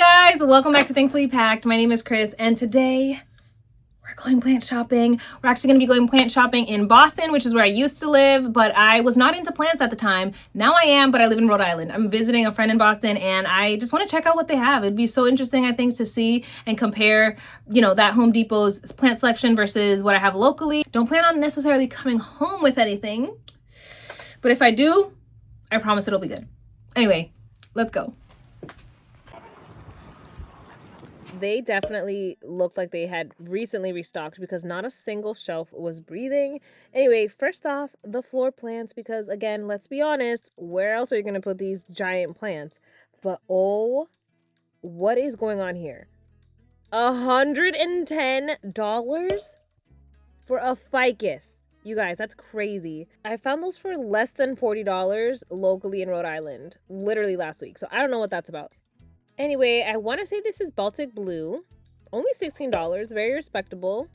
guys, welcome back to Thankfully Packed. My name is Chris, and today we're going plant shopping. We're actually going to be going plant shopping in Boston, which is where I used to live, but I was not into plants at the time. Now I am, but I live in Rhode Island. I'm visiting a friend in Boston, and I just want to check out what they have. It'd be so interesting, I think, to see and compare, that Home Depot's plant selection versus what I have locally. Don't plan on necessarily coming home with anything, but if I do, I promise it'll be good. Anyway, let's go. They definitely looked like they had recently restocked because not a single shelf was breathing. Anyway, first off, the floor plants, because again, let's be honest, where else are you going to put these giant plants? But oh, what is going on here? $110 for a ficus. You guys, that's crazy. I found those for less than $40 locally in Rhode Island, literally last week. So I don't know what that's about. Anyway, I want to say this is Baltic Blue. Only $16, very respectable.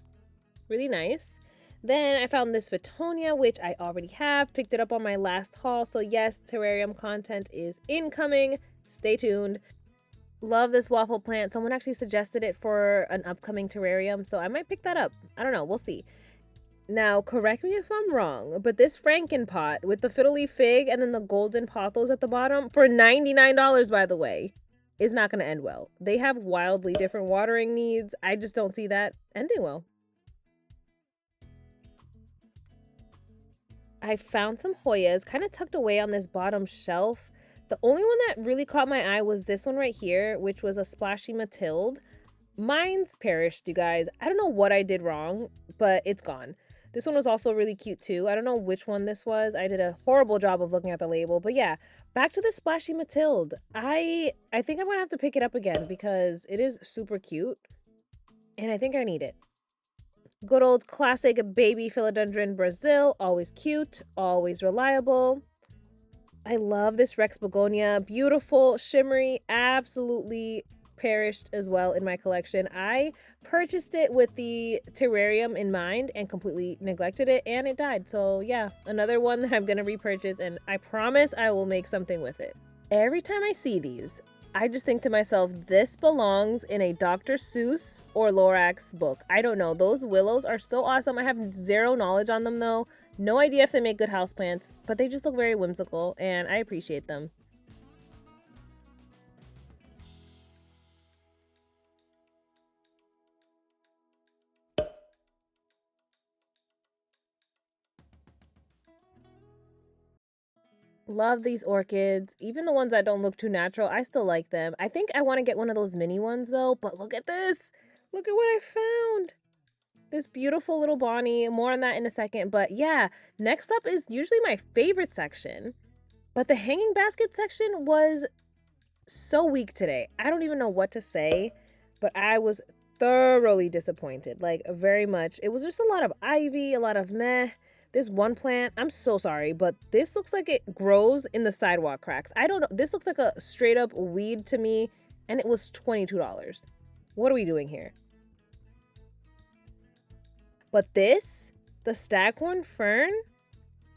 Really nice. Then I found this Fittonia, which I already have. Picked it up on my last haul. So yes, terrarium content is incoming. Stay tuned. Love this waffle plant. Someone actually suggested it for an upcoming terrarium, so I might pick that up. I don't know. We'll see. Now, correct me if I'm wrong, but this Frankenpot with the fiddle leaf fig and then the golden pothos at the bottom for $99, by the way, is not going to end well. They have wildly different watering needs. I just don't see that ending well. I found some Hoyas kind of tucked away on this bottom shelf. The only one that really caught my eye was this one right here, which was a Splashy Matilde. Mine's perished, you guys. I don't know what I did wrong, but it's gone. This one was also really cute too. I don't know which one this was. I did a horrible job of looking at the label, but yeah, back to the Splashy Matilde. I think I'm gonna have to pick it up again because it is super cute and I think I need it. Good old classic baby philodendron Brazil, always cute, always reliable. I love this Rex begonia, beautiful, shimmery, absolutely perished as well in my collection. I purchased it with the terrarium in mind and completely neglected it, and it died. So yeah, another one that I'm gonna repurchase, and I promise I will make something with it. Every time I see these, I just think to myself, this belongs in a Dr. Seuss or Lorax book. I don't know. Those willows are so awesome. I have zero knowledge on them though. No idea if they make good houseplants, but they just look very whimsical and I appreciate them. Love these orchids. Even the ones that don't look too natural, I still like them. I think I want to get one of those mini ones though, but look at this. Look at what I found. This beautiful little Bonnie. More on that in a second. But yeah, next up is usually my favorite section. But the hanging basket section was so weak today. I don't even know what to say, but I was thoroughly disappointed. Like, very much. It was just a lot of ivy, a lot of meh. This one plant, I'm so sorry, but this looks like it grows in the sidewalk cracks. I don't know. This looks like a straight up weed to me, and it was $22. What are we doing here? But this, the staghorn fern,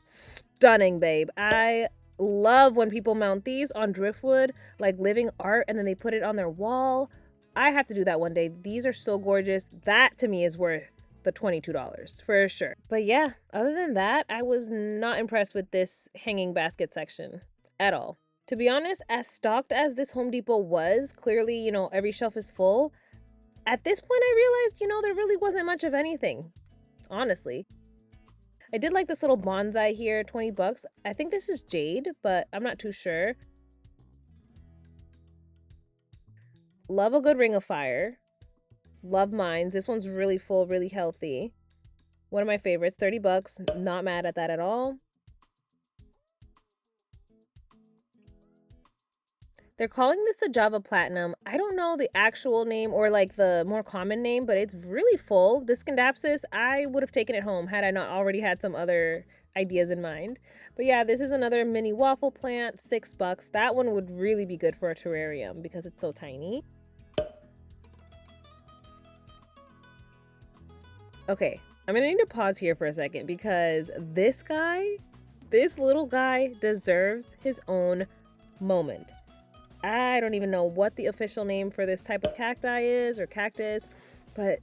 stunning, babe. I love when people mount these on driftwood, like living art, and then they put it on their wall. I have to do that one day. These are so gorgeous. That to me is worth the $22 for sure. But yeah, other than that, I was not impressed with this hanging basket section at all. To be honest, as stocked as this Home Depot was, clearly, every shelf is full. At this point, I realized, there really wasn't much of anything, honestly. I did like this little bonsai here, 20 bucks. I think this is jade, but I'm not too sure. Love a good ring of fire. Love mines. This one's really full, really healthy. One of my favorites, 30 bucks. Not mad at that at all. They're calling this the Java Platinum. I don't know the actual name or like the more common name, but it's really full. This Scindapsus, I would have taken it home had I not already had some other ideas in mind. But yeah, this is another mini waffle plant, 6 bucks. That one would really be good for a terrarium because it's so tiny. Okay, I'm gonna need to pause here for a second because this little guy deserves his own moment. I don't even know what the official name for this type of cacti is or cactus, but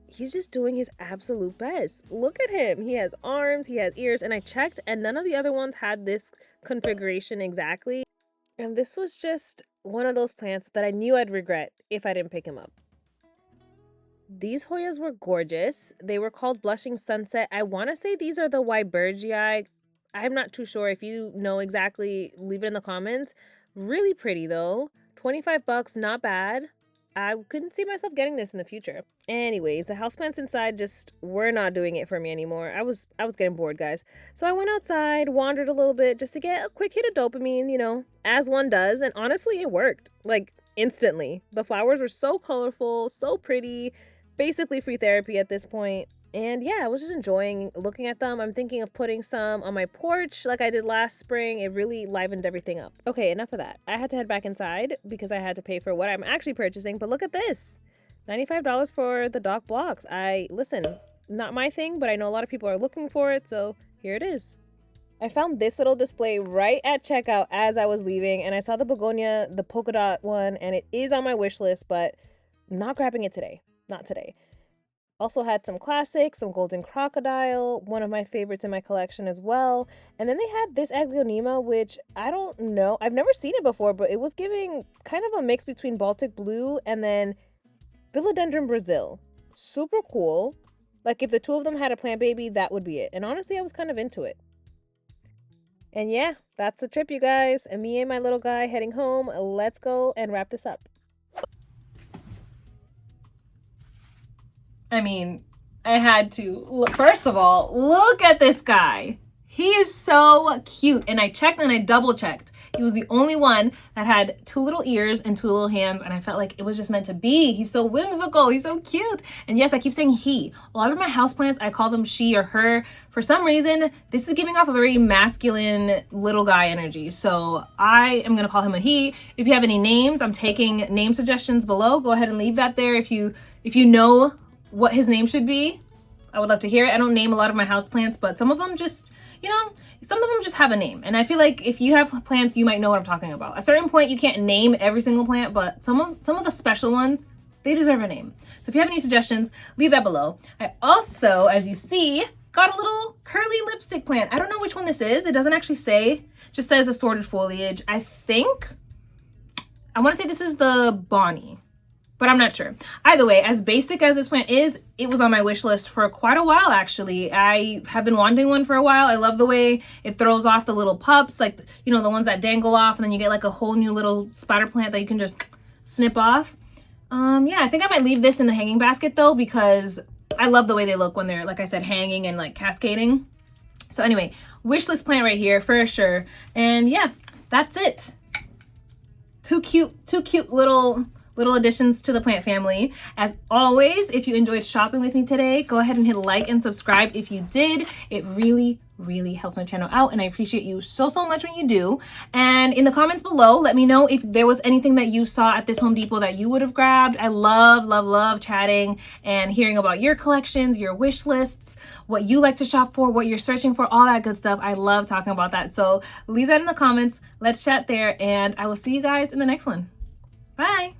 he's just doing his absolute best. Look at him. He has arms, he has ears, and I checked and none of the other ones had this configuration exactly. And this was just one of those plants that I knew I'd regret if I didn't pick him up. These Hoyas were gorgeous. They were called Blushing Sunset. I want to say these are the Weibergii. I'm not too sure. If you know exactly, leave it in the comments. Really pretty though. 25 bucks, not bad. I couldn't see myself getting this in the future. Anyways, the houseplants inside just were not doing it for me anymore. I was getting bored, guys. So I went outside, wandered a little bit just to get a quick hit of dopamine, you know, as one does, and honestly, it worked. Like instantly. The flowers were so colorful, so pretty. Basically free therapy at this point. And yeah, I was just enjoying looking at them. I'm thinking of putting some on my porch like I did last spring. It really livened everything up. Okay, enough of that. I had to head back inside because I had to pay for what I'm actually purchasing. But look at this. $95 for the dock blocks. Listen, not my thing, but I know a lot of people are looking for it. So here it is. I found this little display right at checkout as I was leaving. And I saw the begonia, the polka dot one, and it is on my wish list, but I'm not grabbing it today. Not today. Also had some classics, some golden crocodile, one of my favorites in my collection as well. And then they had this aglaonema, which I don't know. I've never seen it before, but it was giving kind of a mix between Baltic blue and then Philodendron Brazil. Super cool. Like if the two of them had a plant baby, that would be it. And honestly, I was kind of into it. And yeah, that's the trip, you guys. And me and my little guy heading home. Let's go and wrap this up. I mean, I had to. Look, first of all, look at this guy. He is so cute. And I checked and I double checked. He was the only one that had 2 little ears and 2 little hands. And I felt like it was just meant to be. He's so whimsical. He's so cute. And yes, I keep saying he. A lot of my houseplants, I call them she or her. For some reason, this is giving off a very masculine little guy energy. So I am going to call him a he. If you have any names, I'm taking name suggestions below. Go ahead and leave that there if you know what his name should be. I would love to hear it. I don't name a lot of my houseplants, but some of them just, some of them just have a name. And I feel like if you have plants, you might know what I'm talking about. At a certain point, you can't name every single plant, but some of the special ones, they deserve a name. So if you have any suggestions, leave that below. I also, as you see, got a little curly lipstick plant. I don't know which one this is. It doesn't actually say, just says assorted foliage. I want to say this is the Bonnie, but I'm not sure. Either way, as basic as this plant is, it was on my wish list for quite a while, actually. I have been wanting one for a while. I love the way it throws off the little pups, like, the ones that dangle off, and then you get like a whole new little spider plant that you can just snip off. Yeah, I think I might leave this in the hanging basket though, because I love the way they look when they're, like I said, hanging and like cascading. So anyway, wish list plant right here for sure. And yeah, that's it. Two cute little additions to the plant family. As always, if you enjoyed shopping with me today, go ahead and hit like and subscribe if you did. It really helps my channel out, and I appreciate you so much when you do. And in the comments below, let me know if there was anything that you saw at this Home Depot that you would have grabbed. I love chatting and hearing about your collections, your wish lists, what you like to shop for, what you're searching for, all that good stuff. I love talking about that. So leave that in the comments. Let's chat there, and I will see you guys in the next one. Bye.